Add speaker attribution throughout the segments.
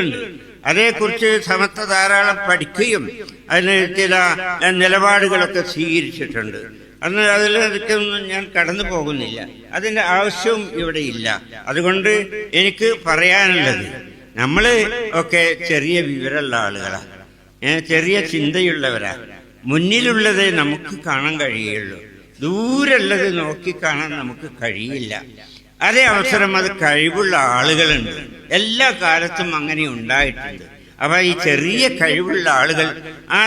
Speaker 1: ഉണ്ട്. അതേക്കുറിച്ച് സമത്വ ധാരാളം പഠിക്കുകയും അതിന് ചില നിലപാടുകളൊക്കെ സ്വീകരിച്ചിട്ടുണ്ട്. അന്ന് അതിലൊന്നും ഞാൻ കടന്നു പോകുന്നില്ല, അതിൻ്റെ ആവശ്യവും ഇവിടെ ഇല്ല. അതുകൊണ്ട് എനിക്ക് പറയാനുള്ളത്, നമ്മൾ ഒക്കെ ചെറിയ വിവരമുള്ള ആളുകളാണ്, ചെറിയ ചിന്തയുള്ളവരാ. മുന്നിലുള്ളത് നമുക്ക് കാണാൻ കഴിയുള്ളൂ, ദൂരമുള്ളത് നോക്കിക്കാണാൻ നമുക്ക് കഴിയില്ല. അതേ അവസരം അത് കഴിവുള്ള ആളുകളുണ്ട്, എല്ലാ കാലത്തും അങ്ങനെ ഉണ്ടായിട്ടുണ്ട്. അപ്പൊ ഈ ചെറിയ കഴിവുള്ള ആളുകൾ ആ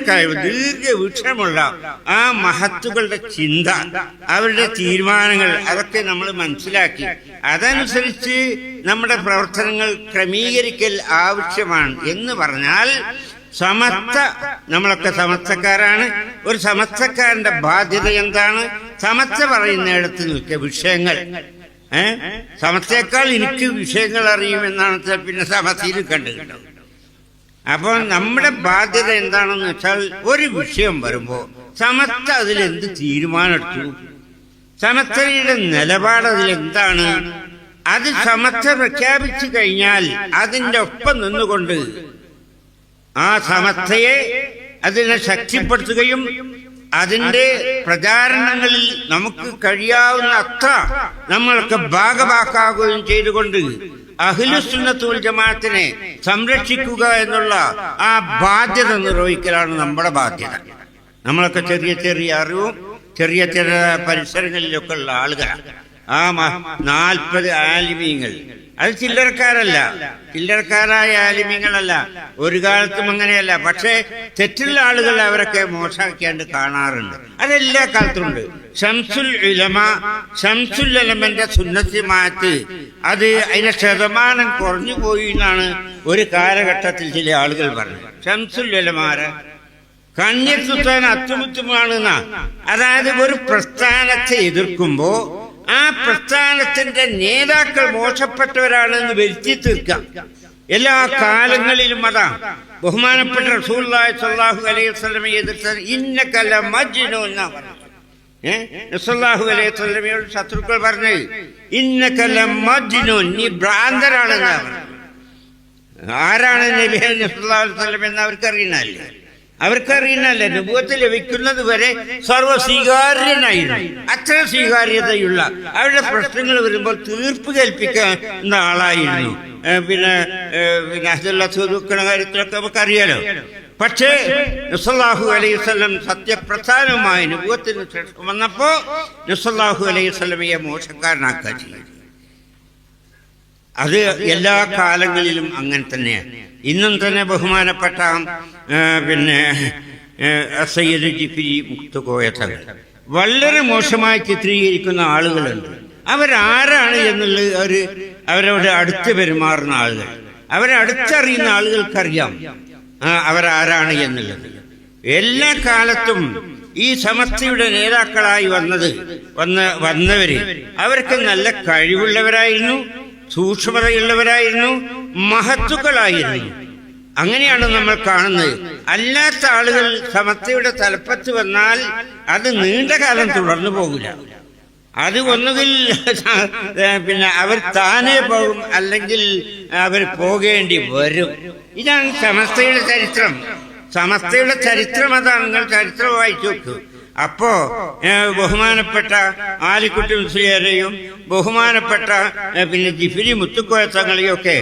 Speaker 1: കഴിവ് ദീർഘവീക്ഷണമുള്ള ആ മഹത്തുക്കളുടെ ചിന്ത, അവരുടെ തീരുമാനങ്ങൾ, അതൊക്കെ നമ്മൾ മനസ്സിലാക്കി അതനുസരിച്ച് നമ്മുടെ പ്രവർത്തനങ്ങൾ ക്രമീകരിക്കൽ ആവശ്യമാണ്. എന്ന് പറഞ്ഞാൽ നമ്മളൊക്കെ സമസ്തക്കാരാണ്. ഒരു സമസ്തക്കാരന്റെ ബാധ്യത എന്താണ്? സമസ്ത പറയുന്നിടത്ത് നിൽക്കുക വിഷയങ്ങൾ. സമസ്തയേക്കാൾ എനിക്ക് വിഷയങ്ങൾ അറിയുമെന്നാണ് പിന്നെ സമസ്തയിൽ കണ്ടുകിട്ടും. അപ്പോൾ നമ്മുടെ ബാധ്യത എന്താണെന്ന് വെച്ചാൽ, ഒരു വിഷയം വരുമ്പോൾ സമസ്ത അതിലെന്ത് തീരുമാനമെടുത്തു, സമസ്തയുടെ നിലപാട് അതിലെന്താണ്, അത് സമസ്ത പ്രഖ്യാപിച്ചു കഴിഞ്ഞാൽ അതിൻ്റെ ഒപ്പം നിന്നുകൊണ്ട് ആ സമസ്തയെ അതിനെ ശക്തിപ്പെടുത്തുകയും അതിൻ്റെ പ്രചാരണങ്ങളിൽ നമുക്ക് കഴിയാവുന്ന അത്ര നമ്മളൊക്കെ ഭാഗമാക്കുകയും ചെയ്തുകൊണ്ട് അഹ്ലുസുന്നത്ത് വൽ ജമാഅത്തിനെ സംരക്ഷിക്കുക എന്നുള്ള ആ ബാധ്യത നിർവഹിക്കലാണ് നമ്മുടെ ബാധ്യത. നമ്മളൊക്കെ ചെറിയ ചെറിയ അറിവും ചെറിയ ചെറിയ പരിസരങ്ങളിലൊക്കെ ഉള്ള ആളുകളാണ്. ആ 40 ആലിമീങ്ങൾ, അത് ചില്ലറക്കാരല്ല, ചില്ലറക്കാരായ ആലിമീങ്ങളല്ല, ഒരു കാലത്തും അങ്ങനെയല്ല. പക്ഷേ തെറ്റുള്ള ആളുകൾ അവരൊക്കെ മോശമാക്കിയാണ്ട് കാണാറുണ്ട്, അതെല്ലാ കാലത്തുണ്ട്. ഷംസുൽ ഉലമന്റെ സുന്നത്തി മാറ്റ് അത് അതിന്റെ ശതമാനം കുറഞ്ഞു പോയി എന്നാണ് ഒരു കാലഘട്ടത്തിൽ ചില ആളുകൾ പറഞ്ഞത്. ഷംസുൽ ഉലമാരെ കണ്യെത്തുത്താൻ അത്തുമുത്തുമാണെന്നാ. അതായത് ഒരു പ്രസ്ഥാനത്തെ എതിർക്കുമ്പോ ആ പ്രസ്ഥാനത്തിന്റെ നേതാക്കൾ മോശപ്പെട്ടവരാണെന്ന് വരുത്തി തീർക്കാം. എല്ലാ കാലങ്ങളിലും അതാ. ബഹുമാനപ്പെട്ട റസൂലുള്ളാഹി സ്വല്ലല്ലാഹു അലൈഹി വസല്ലമയെ എതിർത്ത ഇന്നക ലമജ്നൂൻ എന്നാ പറഞ്ഞത്. റസൂലുള്ളാഹി അലൈഹി വസല്ലമയോട് ശത്രുക്കൾ പറഞ്ഞത് ഇന്നക ലമജ്നൂൻ, നീ ഭ്രാന്തരാണെന്നാ പറഞ്ഞത്. ആരാണ് നബി സല്ലല്ലാഹു അലൈഹി വസല്ലം എന്ന് അവർക്കറിയുന്നല്ലേ. നുബുവത്ത് ലഭിക്കുന്നത് വരെ സർവ്വസ്വീകാര്യനായിരുന്നു, അത്ര സ്വീകാര്യതയുള്ള, അവരുടെ പ്രശ്നങ്ങൾ വരുമ്പോൾ തീർപ്പ് കൽപ്പിക്കുന്ന ആളായിരുന്നു. പിന്നെ അതുക്കണ കാര്യത്തിലൊക്കെ നമുക്കറിയാലോ. പക്ഷേ നബി അലൈഹി വസല്ലം സത്യപ്രധാനമായ നുബുവത്തിന് ശേഷം വന്നപ്പോ നബി അലൈഹി വസല്ലമയെ മോശക്കാരനാക്കുക ചെയ്തു. അത് എല്ലാ കാലങ്ങളിലും അങ്ങനെ തന്നെയാണ്. ഇന്നും തന്നെ ബഹുമാനപ്പെട്ട പിന്നെ സയ്യിദ് ജിഫ്രി മുക്തകോയ തങ്ങൾ വളരെ മോശമായി ചിത്രീകരിക്കുന്ന ആളുകളുണ്ട്. അവരാരാണ് എന്നുള്ളത് അവരോട് അടുത്ത് പെരുമാറുന്ന ആളുകൾ, അവരെ അടുത്തറിയുന്ന ആളുകൾക്കറിയാം അവരാരാണ് എന്നുള്ളത്. എല്ലാ കാലത്തും ഈ സമസ്തയുടെ നേതാക്കളായി വന്നവര് അവർക്ക് നല്ല കഴിവുള്ളവരായിരുന്നു, സൂക്ഷ്മതയുള്ളവരായിരുന്നു, മഹത്തുക്കളായിരുന്നു. അങ്ങനെയാണ് നമ്മൾ കാണുന്നത്. അല്ലാത്ത ആളുകൾ സമസ്തയുടെ തലപ്പത്ത് വന്നാൽ അത് നീണ്ട കാലം തുടർന്നു പോകില്ല. അത് ഒന്നുകിൽ പിന്നെ അവർ താനേ പോകും, അല്ലെങ്കിൽ അവർ പോകേണ്ടി വരും. ഇതാണ് സമസ്തയുടെ ചരിത്രം. സമസ്തയുടെ ചരിത്രം അതാണ്. നിങ്ങൾ ചരിത്രം വായിച്ചു നോക്കൂ. അപ്പോ ബഹുമാനപ്പെട്ട ആലിക്കുട്ടി മുസ്ലിയാരെയും ബഹുമാനപ്പെട്ട പിന്നെ ജിഫ്രി മുത്തുക്കോയ തങ്ങളെയൊക്കെ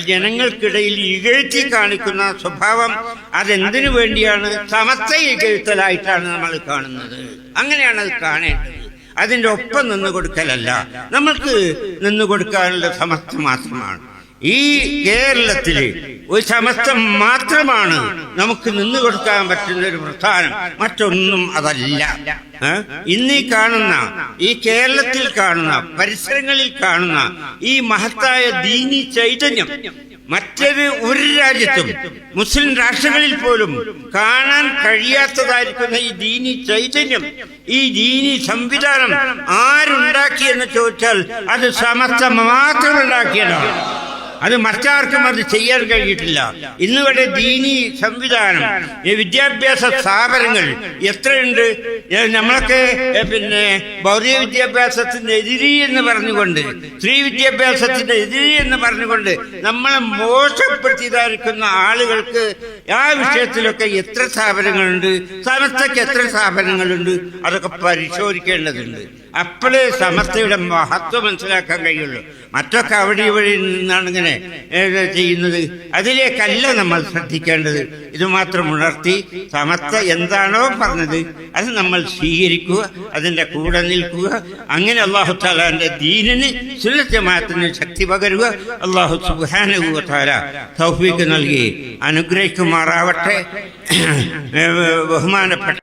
Speaker 1: ജനങ്ങൾക്കിടയിൽ ഇകഴ്ത്തി കാണിക്കുന്ന സ്വഭാവം അതെന്തിനു വേണ്ടിയാണ്? സമസ്തയെ ഇകഴ്ത്തലായിട്ടാണ് നമ്മൾ കാണുന്നത്. അങ്ങനെയാണ് അത് കാണേണ്ടത്. അതിൻ്റെ ഒപ്പം നിന്നു കൊടുക്കലല്ല. നമ്മൾക്ക് നിന്നു കൊടുക്കാനുള്ള സമസ്ത മാത്രമാണ്. ഈ കേരളത്തില് ഒരു സമസ്ത മാത്രമാണ് നമുക്ക് നിന്നു കൊടുക്കാൻ പറ്റുന്ന ഒരു പ്രസ്ഥാനം, മറ്റൊന്നും അതല്ല. ഇന്നീ കാണുന്ന, ഈ കേരളത്തിൽ കാണുന്ന, പരിസരങ്ങളിൽ കാണുന്ന ഈ മഹത്തായ ദീനി ചൈതന്യം ഒരു രാജ്യത്തും മുസ്ലിം രാഷ്ട്രങ്ങളിൽ പോലും കാണാൻ കഴിയാത്തതായിരിക്കുന്ന ഈ ദീനി ചൈതന്യം, ഈ ദീനി സംവിധാനം ആരുണ്ടാക്കിയെന്ന് ചോദിച്ചാൽ അത് സമസ്ത മാത്രം ഉണ്ടാക്കിയതാണ്. അത് മറ്റാർക്കും അത് ചെയ്യാൻ കഴിയിട്ടില്ല. ഇന്നിവിടെ ദീനി സംവിധാനം, വിദ്യാഭ്യാസ സ്ഥാപനങ്ങൾ എത്രയുണ്ട്. നമ്മളൊക്കെ പിന്നെ ഭൗതിക വിദ്യാഭ്യാസത്തിന്റെ എതിരി എന്ന് പറഞ്ഞുകൊണ്ട്, സ്ത്രീ വിദ്യാഭ്യാസത്തിന്റെ എതിരി എന്ന് പറഞ്ഞുകൊണ്ട് നമ്മളെ മോശപ്പെടുത്തിയതായിരിക്കുന്ന ആളുകൾക്ക് ആ വിഷയത്തിലൊക്കെ എത്ര സ്ഥാപനങ്ങളുണ്ട്, സമസ്തയ്ക്ക് എത്ര സ്ഥാപനങ്ങളുണ്ട്, അതൊക്കെ പരിശോധിക്കേണ്ടതുണ്ട്. അപ്പോഴേ സമസ്തയുടെ മഹത്വം മനസ്സിലാക്കാൻ കഴിയുള്ളൂ. മറ്റൊക്കെ അവിടെ ഇവിടെ നിന്നാണ് ഇങ്ങനെ ചെയ്യുന്നത്. അതിലേക്കല്ല നമ്മൾ ശ്രദ്ധിക്കേണ്ടത്. ഇത് മാത്രം ഉണർത്തി സമസ്ത എന്താണോ പറഞ്ഞത് അത് നമ്മൾ സ്വീകരിക്കുക, അതിൻ്റെ കൂടെ നിൽക്കുക. അങ്ങനെ അല്ലാഹു തആലാന്റെ ദീനിന് സുന്നത്ത് ജമാഅത്തിന് ശക്തി പകരുക. അല്ലാഹു സുബ്ഹാനഹു വ തആല തൗഫീഖ് നൽകി അനുഗ്രഹിക്കുമാറാവട്ടെ. ബഹുമാനപ്പെട്ട